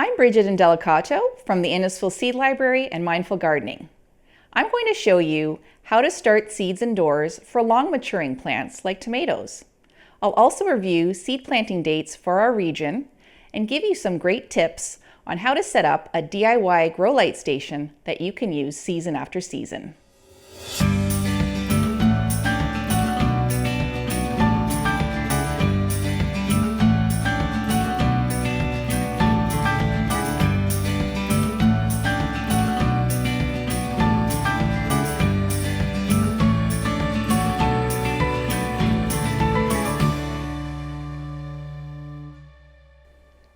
I'm Bridget Indelicato from the Innisfil Seed Library and Mindful Gardening. I'm going to show you how to start seeds indoors for long maturing plants like tomatoes. I'll also review seed planting dates for our region and give you some great tips on how to set up a DIY grow light station that you can use season after season.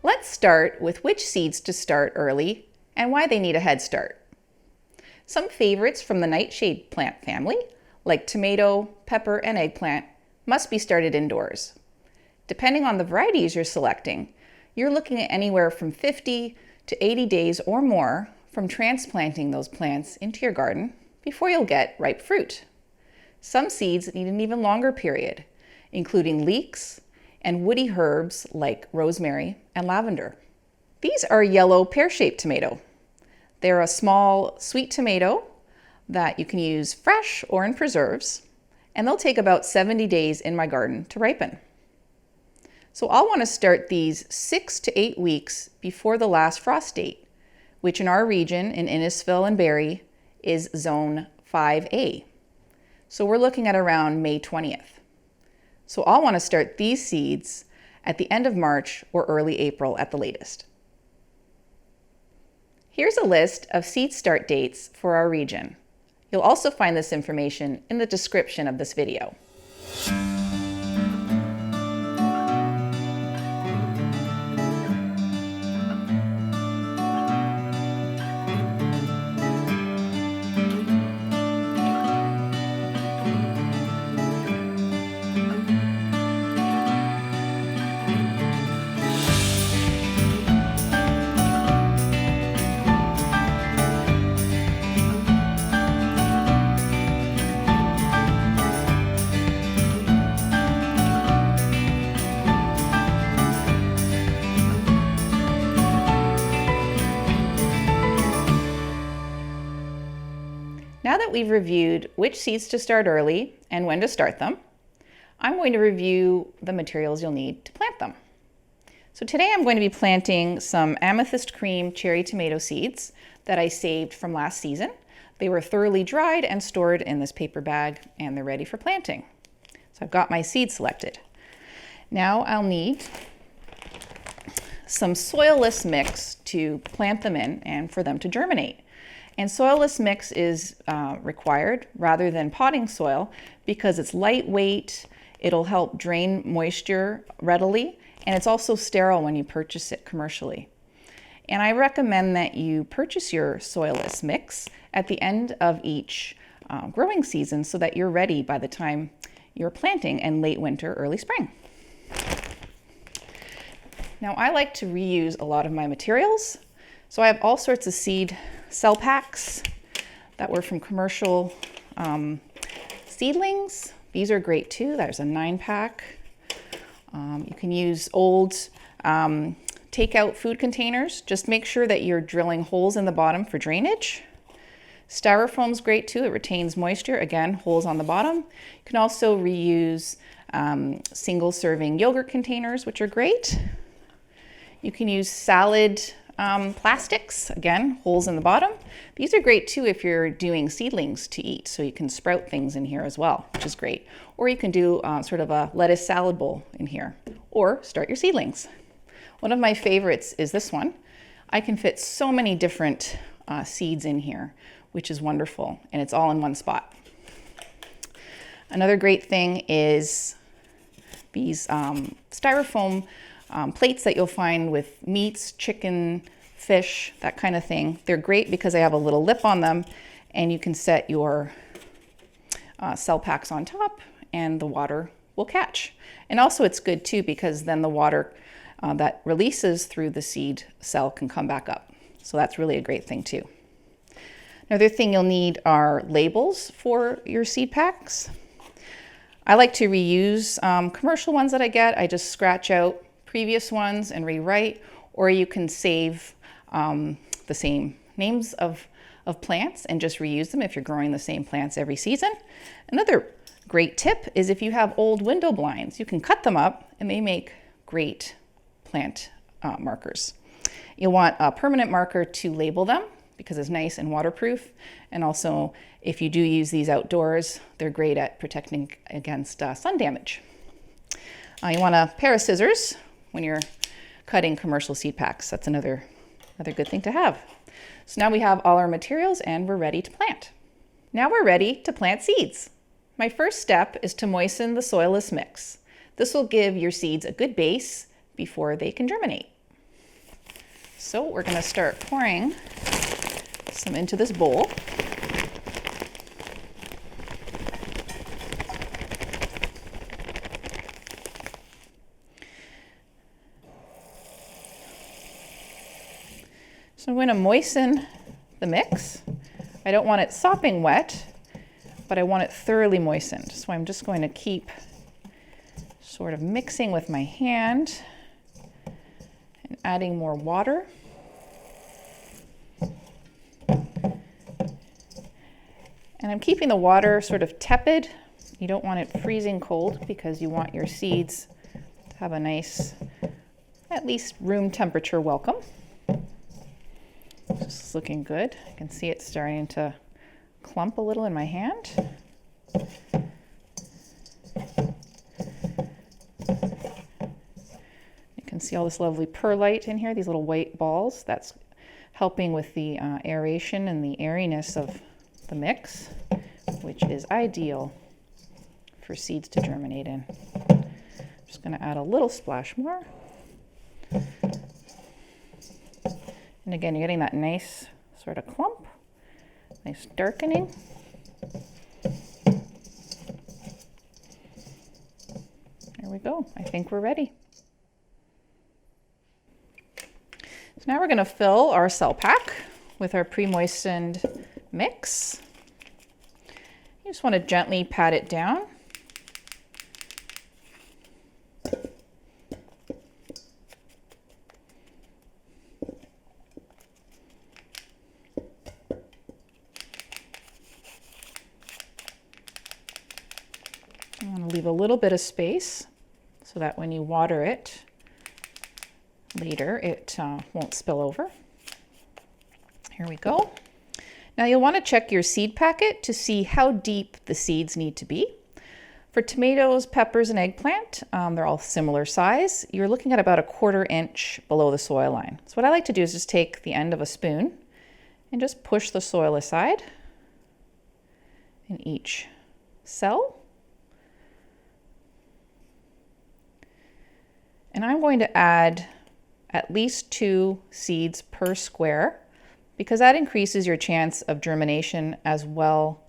Let's start with which seeds to start early and why they need a head start. Some favorites from the nightshade plant family, like tomato, pepper, and eggplant, must be started indoors. Depending on the varieties you're selecting, you're looking at anywhere from 50 to 80 days or more from transplanting those plants into your garden before you'll get ripe fruit. Some seeds need an even longer period, including leeks and woody herbs like rosemary and lavender. These are yellow pear-shaped tomato. They're a small sweet tomato that you can use fresh or in preserves, and they'll take about 70 days in my garden to ripen. So I'll want to start these 6 to 8 weeks before the last frost date, which in our region in Innisfil and Barrie is zone 5A. So we're looking at around May 20th. So I'll want to start these seeds at the end of March or early April at the latest. Here's a list of seed start dates for our region. You'll also find this information in the description of this video. Now that we've reviewed which seeds to start early and when to start them, I'm going to review the materials you'll need to plant them. So today I'm going to be planting some amethyst cream cherry tomato seeds that I saved from last season. They were thoroughly dried and stored in this paper bag, and they're ready for planting. So I've got my seeds selected. Now I'll need some soilless mix to plant them in and for them to germinate. And soilless mix is required rather than potting soil because it's lightweight, it'll help drain moisture readily, and it's also sterile when you purchase it commercially. And I recommend that you purchase your soilless mix at the end of each growing season so that you're ready by the time you're planting in late winter, early spring. Now I like to reuse a lot of my materials, so I have all sorts of seed cell packs that were from commercial seedlings. These are great too. There's a 9-pack. You can use old takeout food containers. Just make sure that you're drilling holes in the bottom for drainage. Styrofoam's great too. It retains moisture. Again, holes on the bottom. You can also reuse single serving yogurt containers, which are great. You can use salad plastics, again, holes in the bottom. These are great too if you're doing seedlings to eat, so you can sprout things in here as well, which is great. Or you can do sort of a lettuce salad bowl in here, or start your seedlings. One of my favorites is this one. I can fit so many different seeds in here, which is wonderful, and it's all in one spot. Another great thing is these styrofoam plates that you'll find with meats, chicken, fish, that kind of thing. They're great because they have a little lip on them, and you can set your cell packs on top and the water will catch. And also it's good too because then the water that releases through the seed cell can come back up. So that's really a great thing too. Another thing you'll need are labels for your seed packs. I like to reuse commercial ones that I get. I just scratch out previous ones and rewrite, or you can save the same names of plants and just reuse them if you're growing the same plants every season. Another great tip is if you have old window blinds, you can cut them up and they make great plant markers. You'll want a permanent marker to label them because it's nice and waterproof. And also, if you do use these outdoors, they're great at protecting against sun damage. You want a pair of scissors when you're cutting commercial seed packs. That's another good thing to have. So now we have all our materials and we're ready to plant. Now we're ready to plant seeds. My first step is to moisten the soilless mix. This will give your seeds a good base before they can germinate. So we're going to start pouring some into this bowl. So I'm going to moisten the mix. I don't want it sopping wet, but I want it thoroughly moistened. So I'm just going to keep sort of mixing with my hand and adding more water. And I'm keeping the water sort of tepid. You don't want it freezing cold because you want your seeds to have a nice, at least room temperature welcome. This is looking good. I can see it starting to clump a little in my hand. You can see all this lovely perlite in here, these little white balls. That's helping with the aeration and the airiness of the mix, which is ideal for seeds to germinate in. I'm just going to add a little splash more. And again, you're getting that nice sort of clump, nice darkening. There we go. I think we're ready. So now we're going to fill our cell pack with our pre-moistened mix. You just want to gently pat it down. I want to leave a little bit of space so that when you water it later, it won't spill over. Here we go. Now you'll want to check your seed packet to see how deep the seeds need to be. For tomatoes, peppers, and eggplant, they're all similar size. You're looking at about a 1/4 inch below the soil line. So what I like to do is just take the end of a spoon and just push the soil aside in each cell. And I'm going to add at least 2 seeds per square because that increases your chance of germination as well.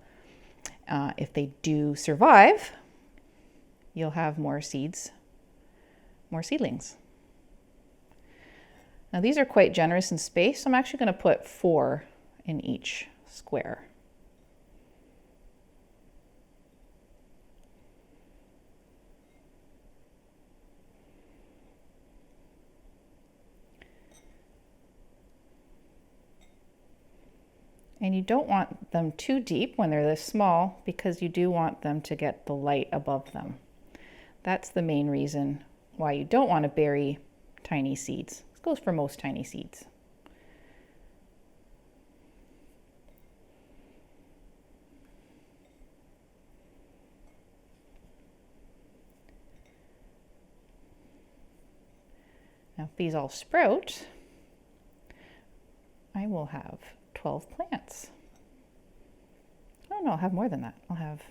If they do survive, you'll have more seeds, more seedlings. Now these are quite generous in space, so I'm actually going to put 4 in each square. And you don't want them too deep when they're this small because you do want them to get the light above them. That's the main reason why you don't want to bury tiny seeds. This goes for most tiny seeds. Now if these all sprout, I will have 12 plants. Oh no, I'll have more than that. I'll have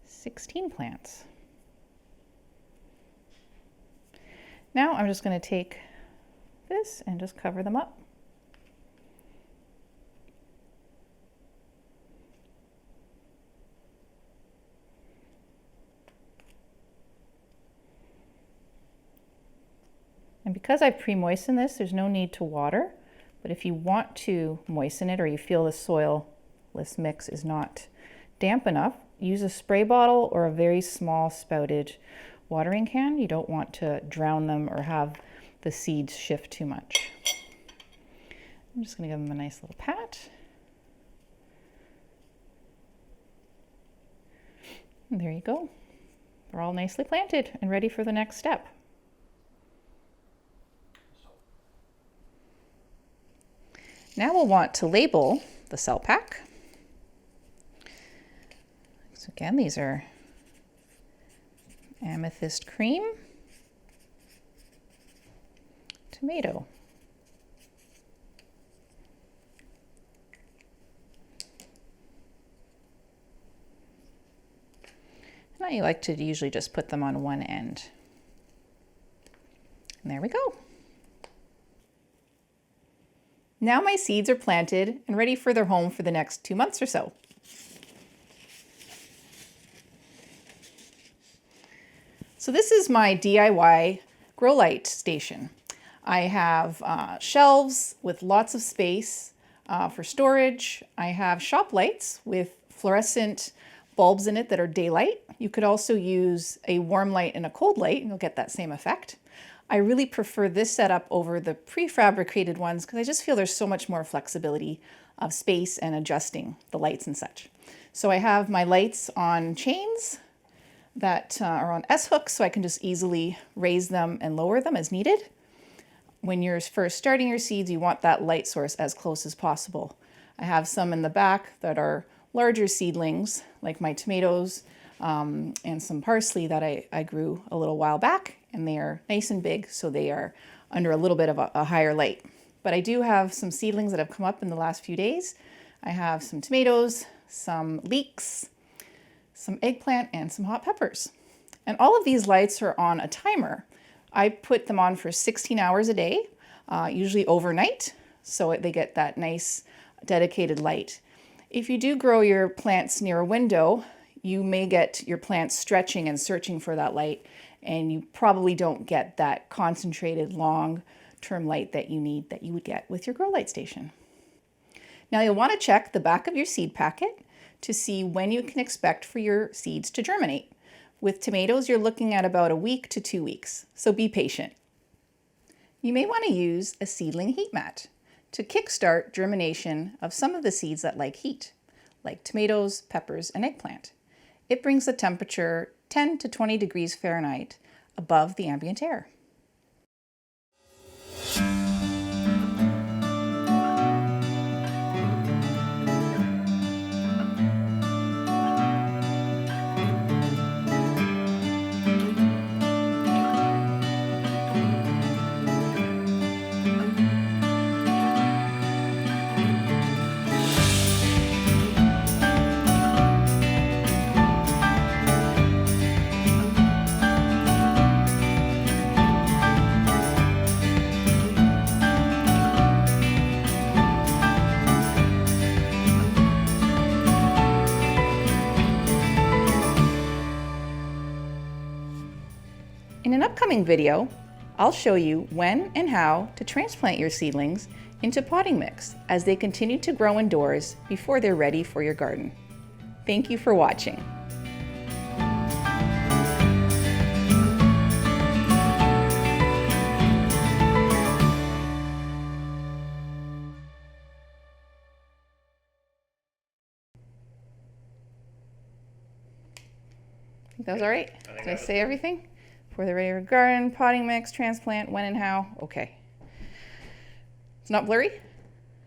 16 plants. Now I'm just going to take this and just cover them up. And because I've pre-moistened this, there's no need to water. But if you want to moisten it or you feel the soilless mix is not damp enough, use a spray bottle or a very small spouted watering can. You don't want to drown them or have the seeds shift too much. I'm just going to give them a nice little pat. And there you go. They're all nicely planted and ready for the next step. Now we'll want to label the cell pack. So again, these are amethyst cream, tomato, and I like to usually just put them on one end. And there we go. Now my seeds are planted and ready for their home for the next 2 months or so. So this is my DIY grow light station. I have shelves with lots of space for storage. I have shop lights with fluorescent bulbs in it that are daylight. You could also use a warm light and a cold light and you'll get that same effect. I really prefer this setup over the prefabricated ones because I just feel there's so much more flexibility of space and adjusting the lights and such. So I have my lights on chains that are on S-hooks, so I can just easily raise them and lower them as needed. When you're first starting your seeds, you want that light source as close as possible. I have some in the back that are larger seedlings, like my tomatoes and some parsley that I grew a little while back, and they are nice and big, so they are under a little bit of a higher light. But I do have some seedlings that have come up in the last few days. I have some tomatoes, some leeks, some eggplant, and some hot peppers. And all of these lights are on a timer. I put them on for 16 hours a day, usually overnight, so they get that nice dedicated light. If you do grow your plants near a window, you may get your plants stretching and searching for that light, and you probably don't get that concentrated long-term light that you need, that you would get with your grow light station. Now you'll want to check the back of your seed packet to see when you can expect for your seeds to germinate. With tomatoes, you're looking at about a week to 2 weeks, so be patient. You may want to use a seedling heat mat to kickstart germination of some of the seeds that like heat, like tomatoes, peppers, and eggplant. It brings the temperature 10 to 20 degrees Fahrenheit above the ambient air. In an upcoming video, I'll show you when and how to transplant your seedlings into potting mix as they continue to grow indoors before they're ready for your garden. Thank you for watching. Think that was all right? Did I say everything? For the ready garden, potting mix, transplant, when and how. Okay. It's not blurry?